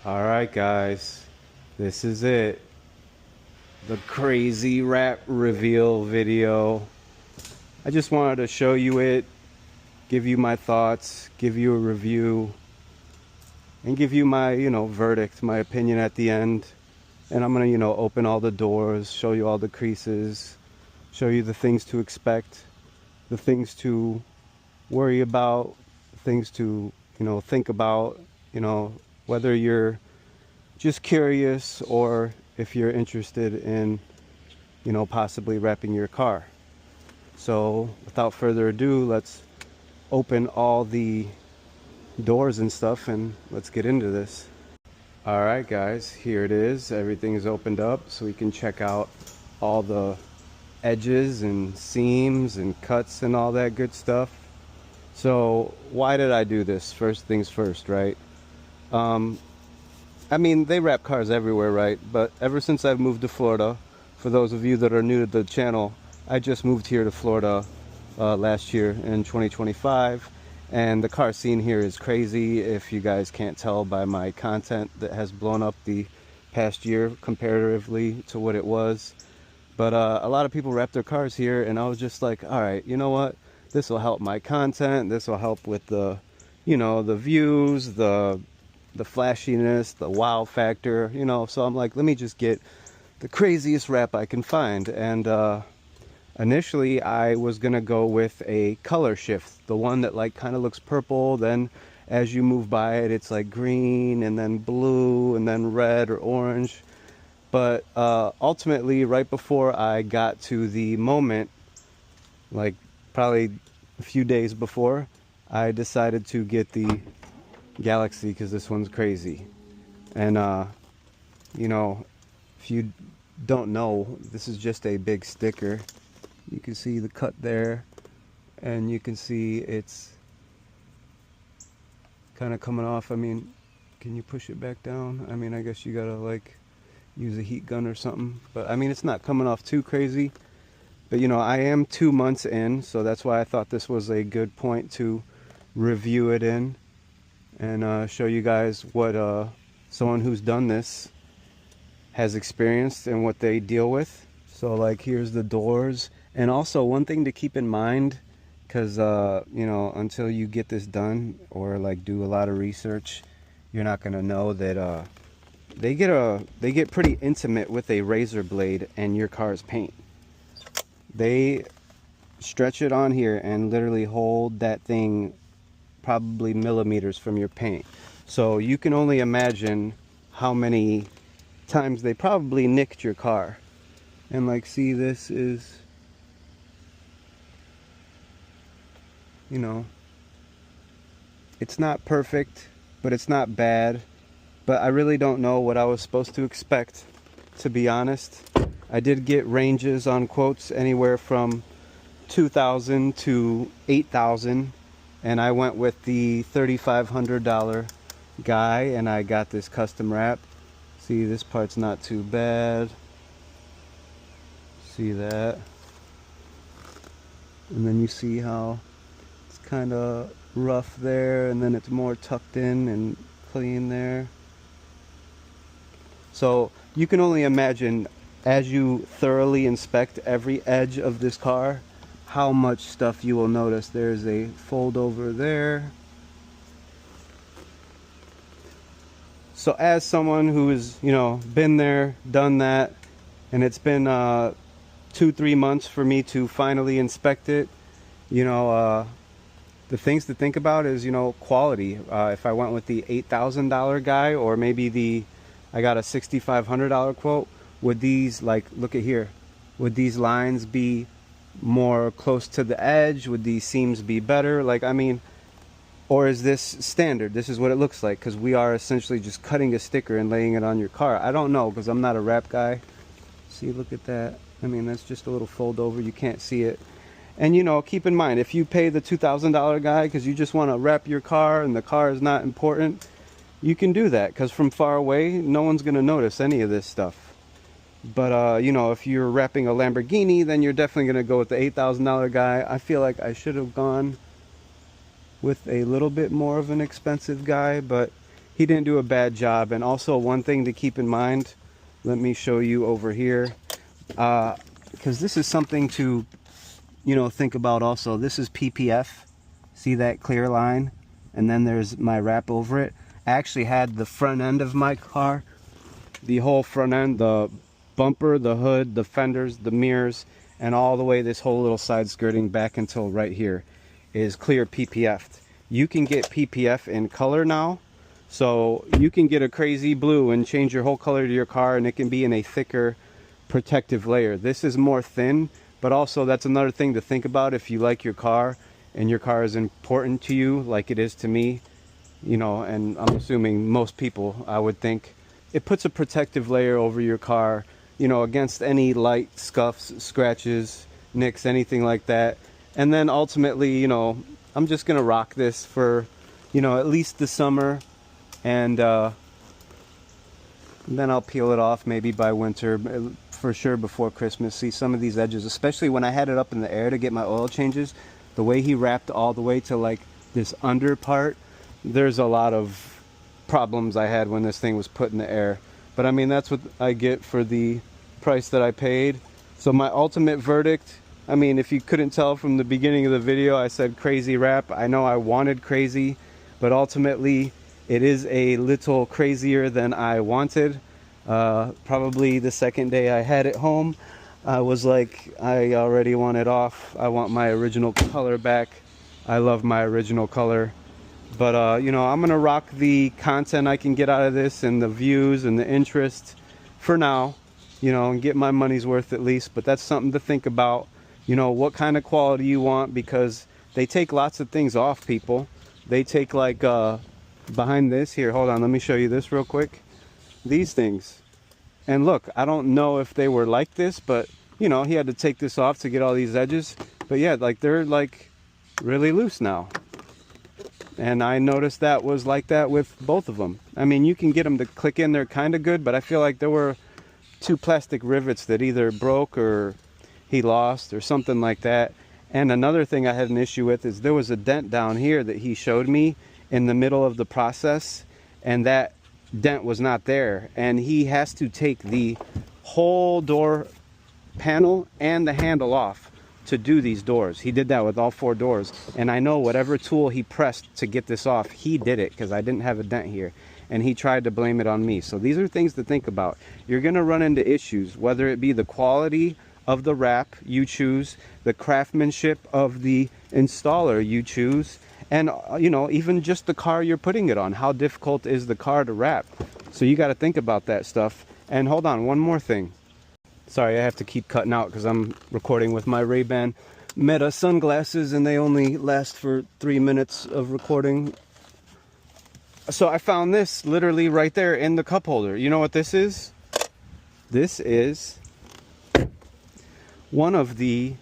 Alright guys, this is it. The crazy wrap reveal video. I just wanted to show you it, give you my thoughts, give you a review, and give you my, verdict, my opinion at the end. And I'm gonna, open all the doors, show you all the creases, show you the things to expect, the things to worry about, things to, think about, whether you're just curious or if you're interested in, possibly wrapping your car. So without further ado, let's open all the doors and stuff and let's get into this. All right guys, here it is. Everything is opened up so we can check out all the edges and seams and cuts and all that good stuff. So why did I do this? First things first, right? I mean, they wrap cars everywhere, right? But ever since I've moved to Florida, for those of you that are new to the channel, I just moved here to Florida last year in 2025, and the car scene here is crazy. If you guys can't tell by my content that has blown up the past year comparatively to what it was. But a lot of people wrap their cars here, and I was just like, all right, you know what? This will help my content. This will help with the, the views, the flashiness, the wow factor, so I'm like, let me just get the craziest wrap I can find. And initially I was gonna go with a color shift, the one that like kind of looks purple, then as you move by it, it's like green and then blue and then red or orange. But ultimately, right before I got to the moment, like probably a few days before, I decided to get the Galaxy because this one's crazy. And if you don't know, this is just a big sticker. You can see the cut there, and you can see it's kind of coming off. I mean, can you push it back down? I mean, I guess you gotta like use a heat gun or something, but I mean, it's not coming off too crazy. But I am 2 months in, so that's why I thought this was a good point to review it in and show you guys what someone who's done this has experienced and what they deal with. So like, here's the doors. And also one thing to keep in mind, because until you get this done or like do a lot of research, you're not gonna know that they get pretty intimate with a razor blade and your car's paint. They stretch it on here and literally hold that thing probably millimeters from your paint. So you can only imagine how many times they probably nicked your car. And like, see, this is, it's not perfect, but it's not bad. But I really don't know what I was supposed to expect, to be honest. I did get ranges on quotes anywhere from $2,000 to $8,000. And I went with the $3,500 guy, and I got this custom wrap. See, this part's not too bad. See that? And then you see how it's kind of rough there, and then it's more tucked in and clean there. So you can only imagine, as you thoroughly inspect every edge of this car, how much stuff you will notice. There's a fold over there. So as someone who has, been there, done that, and it's been 2-3 months for me to finally inspect it, the things to think about is, quality. If I went with the $8,000 guy, or maybe I got a $6,500 quote, would these, like, look at here, would these lines be more close to the edge? Would these seams be better? Like, I mean, or is this standard? This is what it looks like, because we are essentially just cutting a sticker and laying it on your car. I don't know, because I'm not a wrap guy. See, look at that. I mean, that's just a little fold over. You can't see it. And keep in mind, if you pay the $2,000 guy because you just want to wrap your car and the car is not important, you can do that, because from far away no one's going to notice any of this stuff. But if you're wrapping a Lamborghini, then you're definitely going to go with the $8,000 guy. I feel like I should have gone with a little bit more of an expensive guy, but he didn't do a bad job. And also one thing to keep in mind, let me show you over here, because this is something to, you know, think about also. This is PPF. See that clear line? And then there's my wrap over it. I actually had the front end of my car, the whole front end, the bumper, the hood, the fenders, the mirrors, and all the way this whole little side skirting back until right here is clear PPF'd. You can get PPF in color now, so you can get a crazy blue and change your whole color to your car, and it can be in a thicker protective layer. This is more thin, but also that's another thing to think about if you like your car and your car is important to you like it is to me, you know, and I'm assuming most people, I would think. It puts a protective layer over your car, you know, against any light scuffs, scratches, nicks, anything like that. And then ultimately, you know, I'm just gonna rock this for, you know, at least the summer, and then I'll peel it off maybe by winter, for sure before Christmas. See some of these edges, especially when I had it up in the air to get my oil changes, the way he wrapped all the way to like this under part, there's a lot of problems I had when this thing was put in the air. But I mean, that's what I get for the price that I paid. So my ultimate verdict, I mean, if you couldn't tell from the beginning of the video, I said crazy wrap. I know I wanted crazy, but ultimately it is a little crazier than I wanted. Probably the second day I had it home, I was like, I already want it off. I want my original color back. I love my original color. But you know, I'm gonna rock the content I can get out of this and the views and the interest for now, you know, and get my money's worth at least. But that's something to think about, you know, what kind of quality you want, because they take lots of things off, people. They take like behind this here, hold on, let me show you this real quick, these things. And look, I don't know if they were like this, but you know, he had to take this off to get all these edges. But yeah, like they're like really loose now. And I noticed that was like that with both of them. I mean, you can get them to click in there kind of good, but I feel like there were two plastic rivets that either broke or he lost or something like that. And another thing I had an issue with is there was a dent down here that he showed me in the middle of the process, and that dent was not there. And he has to take the whole door panel and the handle off to do these doors. He did that with all 4 doors, and I know whatever tool he pressed to get this off, he did it, because I didn't have a dent here, and he tried to blame it on me. So these are things to think about. You're gonna run into issues, whether it be the quality of the wrap you choose, the craftsmanship of the installer you choose, and you know, even just the car you're putting it on. How difficult is the car to wrap? So you got to think about that stuff. And hold on, one more thing. Sorry, I have to keep cutting out because I'm recording with my Ray-Ban Meta sunglasses, and they only last for 3 minutes of recording. So I found this literally right there in the cup holder. You know what this is? This is one of the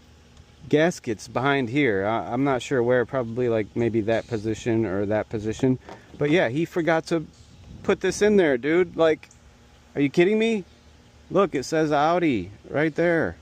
gaskets behind here. I'm not sure where, probably like maybe that position or that position. But yeah, he forgot to put this in there, dude. Like, are you kidding me? Look, it says Audi right there.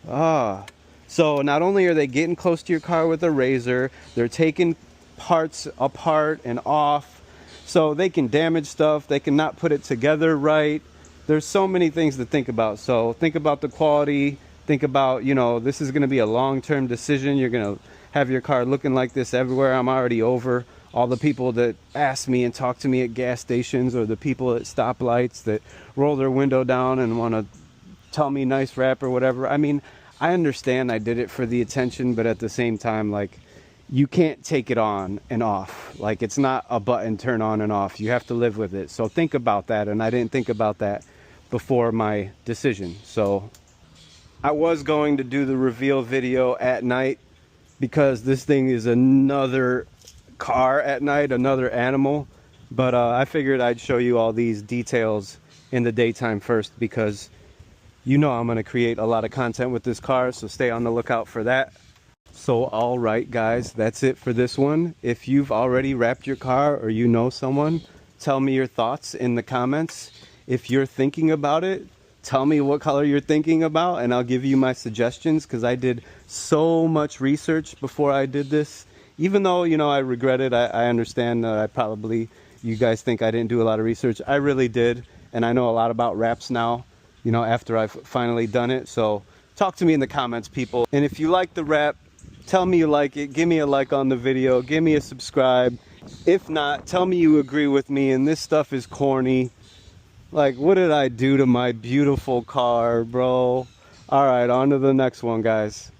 So not only are they getting close to your car with a razor, they're taking parts apart and off, so they can damage stuff, they can not put it together right. There's so many things to think about. So think about the quality, think about, you know, this is going to be a long-term decision. You're going to have your car looking like this everywhere. I'm already over all the people that ask me and talk to me at gas stations, or the people at stoplights that roll their window down and want to tell me nice wrap or whatever. I mean, I understand I did it for the attention, but at the same time, like, you can't take it on and off. Like, it's not a button turn on and off. You have to live with it. So think about that. And I didn't think about that before my decision. So I was going to do the reveal video at night, because this thing is another car at night, another animal. But I figured I'd show you all these details in the daytime first, because you know I'm going to create a lot of content with this car, so stay on the lookout for that. So all right guys, that's it for this one. If you've already wrapped your car, or you know someone, tell me your thoughts in the comments. If you're thinking about it, tell me what color you're thinking about, and I'll give you my suggestions, because I did so much research before I did this. Even though, you know, I regret it, I understand that I probably you guys think I didn't do a lot of research. I really did, and I know a lot about wraps now, you know, after I've finally done it. So talk to me in the comments, people. And if you like the wrap, tell me you like it. Give me a like on the video. Give me a subscribe. If not, tell me you agree with me and this stuff is corny. Like, what did I do to my beautiful car, bro? All right, on to the next one, guys.